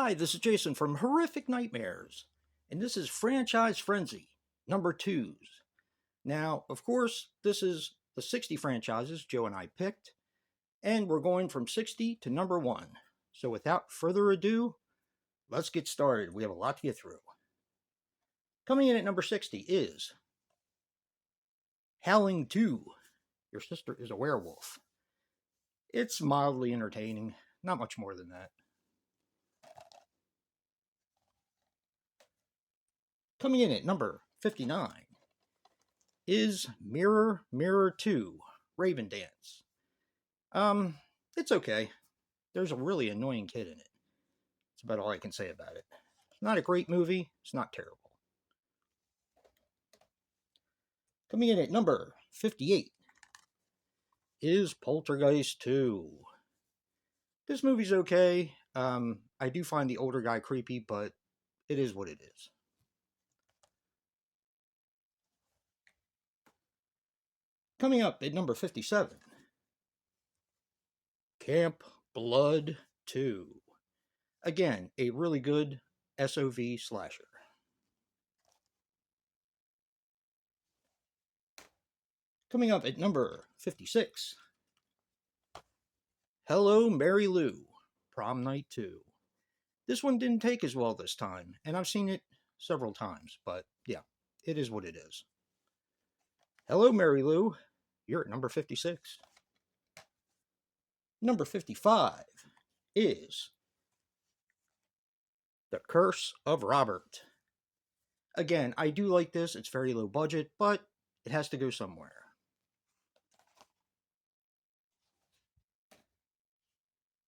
Hi, this is Jason from Horrific Nightmares, and this is Franchise Frenzy number twos. Now, of course, this is the 60 franchises Joe and I picked, and we're going from 60 to number one. So without further ado, let's get started. We have a lot to get through. Coming in at number 60 is Howling 2. Your sister is a werewolf. It's mildly entertaining, not much more than that. Coming in at number 59 is Mirror Mirror 2 Raven Dance. It's okay. There's a really annoying kid in it. That's about all I can say about it. It's not a great movie. It's not terrible. Coming in at number 58 is Poltergeist 2. This movie's okay. I do find the older guy creepy, but it is what it is. Coming up at number 57, Camp Blood 2. Again, a really good SOV slasher. Coming up at number 56, Hello, Mary Lou, Prom Night 2. This one didn't take as well this time, and I've seen it several times, but yeah, it is what it is. Hello, Mary Lou, you're at number 56. Number 55 is The Curse of Robert. Again, I do like this. It's very low budget, but it has to go somewhere.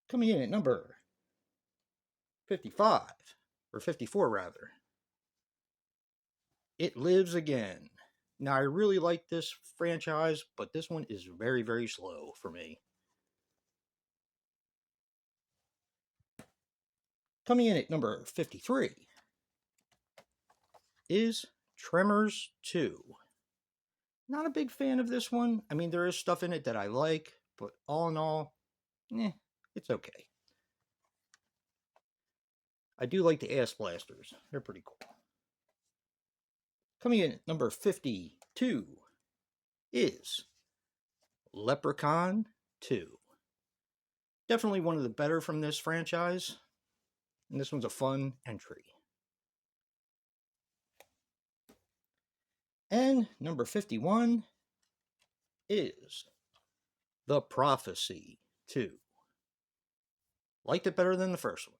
Coming in at number 55, or 54 rather, It Lives Again. Now, I really like this franchise, but this one is very, very slow for me. Coming in at number 53 is Tremors 2. Not a big fan of this one. I mean, there is stuff in it that I like, but all in all, it's okay. I do like the ass blasters. They're pretty cool. Coming in at number 52 is Leprechaun 2. Definitely one of the better from this franchise. And this one's a fun entry. And number 51 is The Prophecy 2. Liked it better than the first one.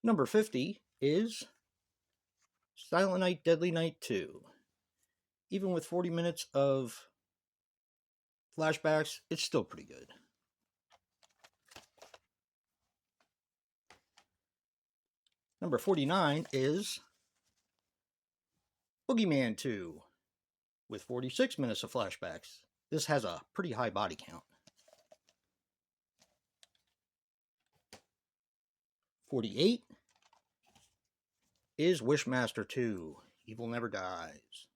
Number 50 is Silent Night, Deadly Night 2. Even with 40 minutes of flashbacks, it's still pretty good. Number 49 is Boogeyman 2. With 46 minutes of flashbacks. This has a pretty high body count. 48 is Wishmaster 2. Evil Never Dies.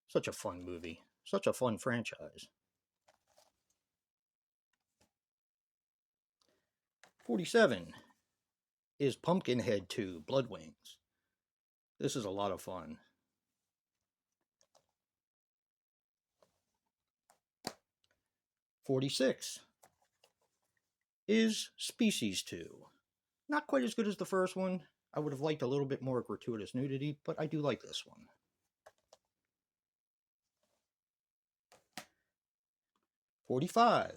Such a fun movie. Such a fun franchise. 47 is Pumpkinhead 2. Bloodwings. This is a lot of fun. 46 is Species 2. Not quite as good as the first one. I would have liked a little bit more gratuitous nudity, but I do like this one. 45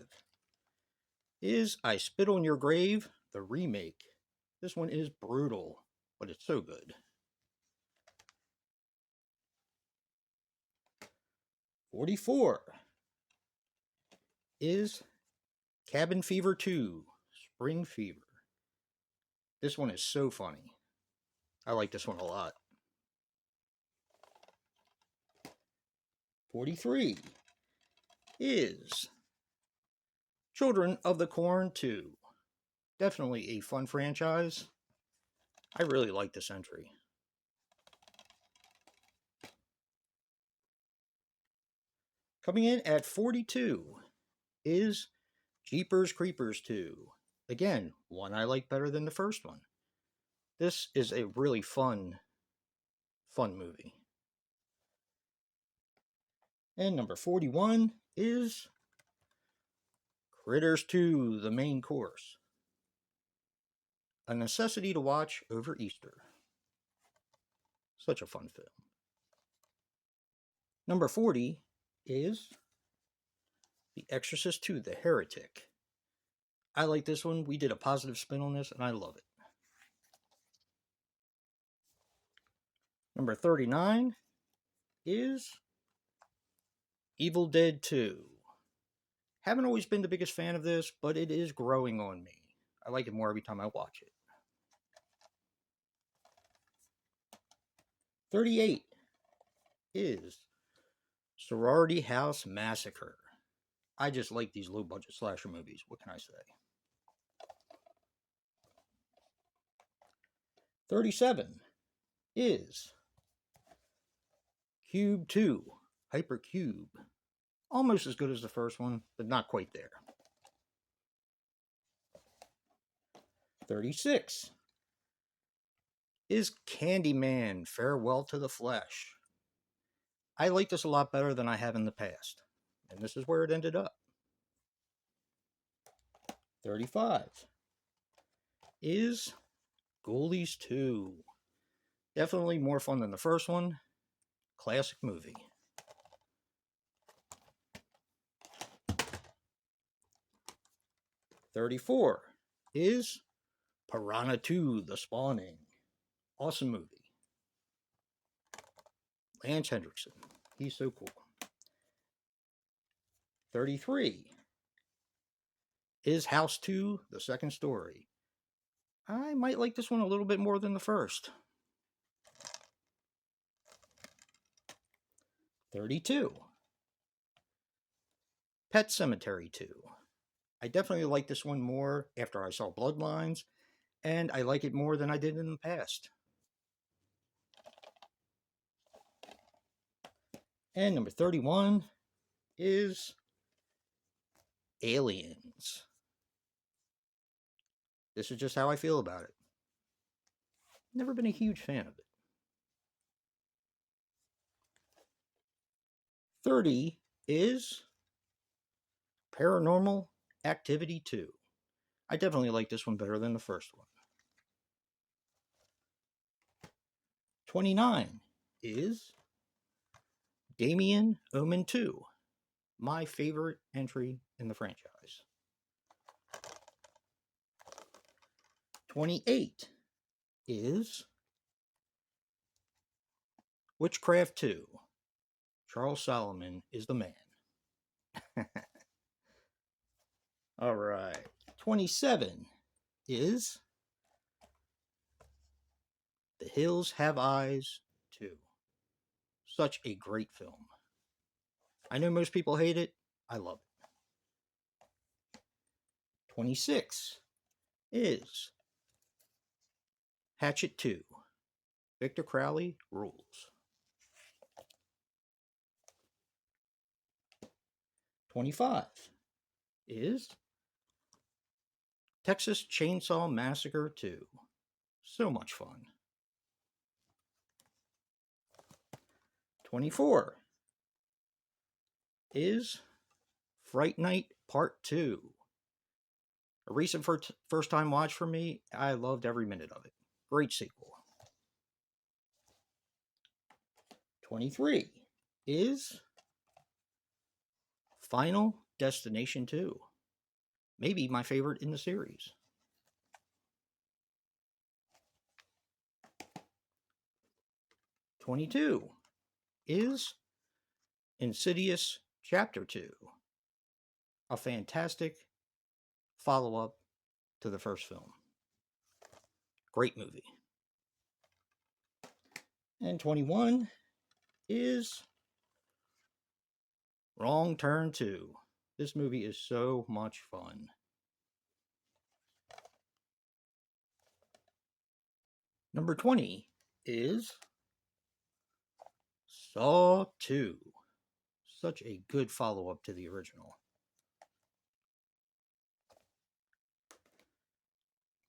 is I Spit on Your Grave, the remake. This one is brutal, but it's so good. 44 is Cabin Fever 2, Spring Fever. This one is so funny. I like this one a lot. 43 is Children of the Corn 2. Definitely a fun franchise. I really like this entry. Coming in at 42 is Jeepers Creepers 2. Again, one I like better than the first one. This is a really fun movie. And number 41 is Critters 2, the main course. A necessity to watch over Easter. Such a fun film. Number 40 is The Exorcist 2, The Heretic. I like this one. We did a positive spin on this, and I love it. Number 39 is Evil Dead 2. Haven't always been the biggest fan of this, but it is growing on me. I like it more every time I watch it. 38 is Sorority House Massacre. I just like these low-budget slasher movies. What can I say? 37 is Cube 2, Hypercube. Almost as good as the first one, but not quite there. 36 is Candyman, Farewell to the Flesh. I like this a lot better than I have in the past, and this is where it ended up. 35 is Ghoulies 2. Definitely more fun than the first one. Classic movie. 34 is Piranha 2, The Spawning. Awesome movie. Lance Hendrickson. He's so cool. 33 is House 2, The Second Story. I might like this one a little bit more than the first. 32 Pet Sematary 2. I definitely like this one more after I saw Bloodlines, and I like it more than I did in the past. And number 31 is Aliens. This is just how I feel about it. Never been a huge fan of it. 30 is Paranormal Activity 2. I definitely like this one better than the first one. 29 is Damien Omen 2. My favorite entry in the franchise. 28 is Witchcraft 2. Charles Solomon is the man. All right. 27 is The Hills Have Eyes 2. Such a great film. I know most people hate it. I love it. 26 is Hatchet 2. Victor Crowley rules. 25 is Texas Chainsaw Massacre 2. So much fun. 24 is Fright Night Part 2. A recent first time watch for me. I loved every minute of it. Great sequel. 23 is Final Destination 2. Maybe my favorite in the series. 22 is Insidious Chapter 2. A fantastic follow-up to the first film. Great movie. And 21 is Wrong Turn 2. This movie is so much fun. Number 20 is Saw 2. Such a good follow-up to the original.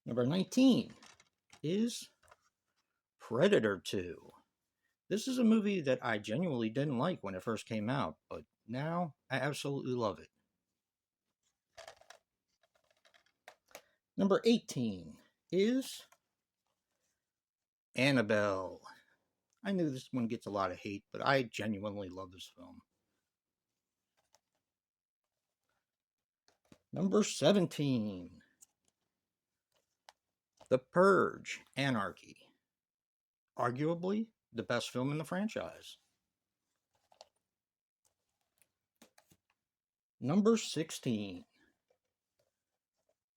Number 19 is Predator 2. This is a movie that I genuinely didn't like when it first came out, but now I absolutely love it. Number 18 is Annabelle. I knew this one gets a lot of hate, but I genuinely love this film. Number 17, The Purge: Anarchy. Arguably the best film in the franchise. Number 16,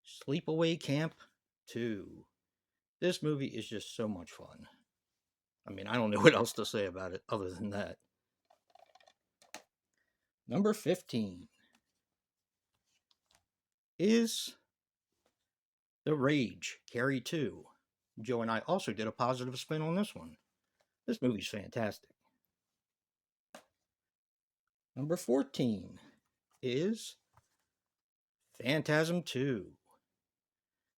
Sleepaway Camp 2. This movie is just so much fun. I mean, I don't know what else to say about it other than that. Number 15 is The Rage, Carrie 2. Joe and I also did a positive spin on this one. This movie's fantastic. Number 14 is Phantasm 2.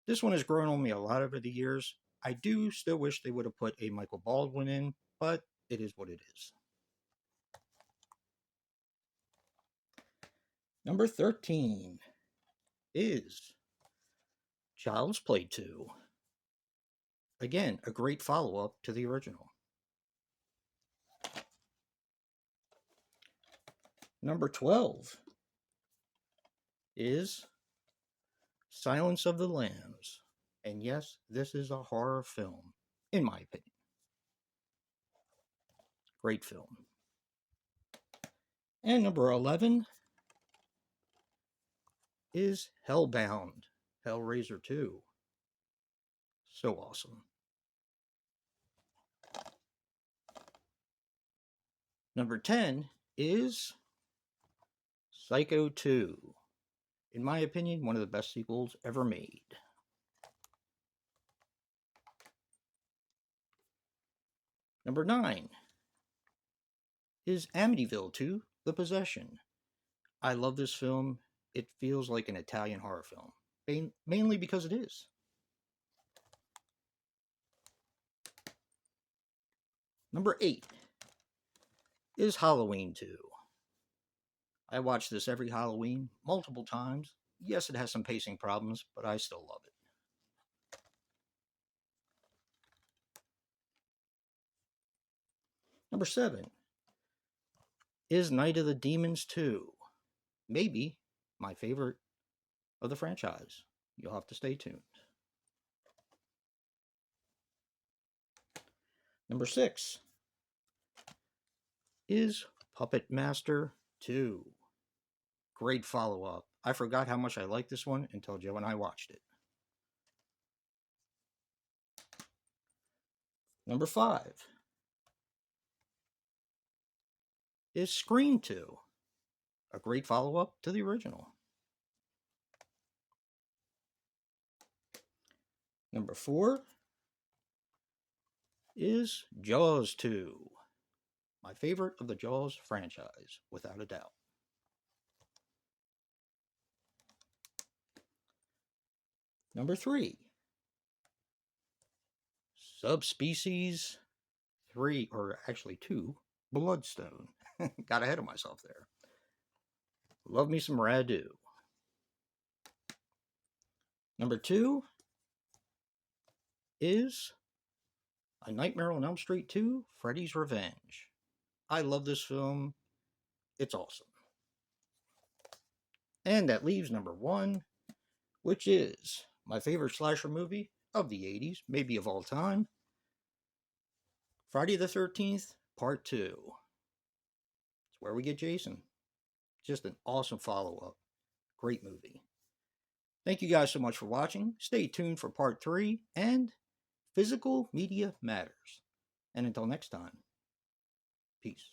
This one has grown on me a lot over the years. I do still wish they would have put a Michael Baldwin in, but it is what it is. Number 13 is Child's Play 2. Again, a great follow-up to the original. Number 12 is Silence of the Lambs. And yes, this is a horror film, in my opinion. Great film. And number 11 is Hellbound, Hellraiser 2. So awesome. Number 10 is Psycho 2. In my opinion, one of the best sequels ever made. Number 9 is Amityville 2, The Possession. I love this film. It feels like an Italian horror film, mainly because it is. Number 8 is Halloween 2. I watch this every Halloween, multiple times. Yes, it has some pacing problems, but I still love it. Number 7 is Night of the Demons 2. Maybe my favorite of the franchise. You'll have to stay tuned. Number 6 is Puppet Master 2. Great follow-up. I forgot how much I liked this one until Joe and I watched it. Number 5 is Scream 2. A great follow-up to the original. Number 4 is Jaws 2. My favorite of the Jaws franchise, without a doubt. Number 3, Subspecies 3, or actually 2, Bloodstone. Got ahead of myself there. Love me some Radu. Number 2 is A Nightmare on Elm Street 2, Freddy's Revenge. I love this film. It's awesome. And that leaves number 1, which is my favorite slasher movie of the 80s, maybe of all time, Friday the 13th, Part 2. It's where we get Jason. Just an awesome follow-up. Great movie. Thank you guys so much for watching. Stay tuned for Part 3 and Physical Media Matters. And until next time, peace.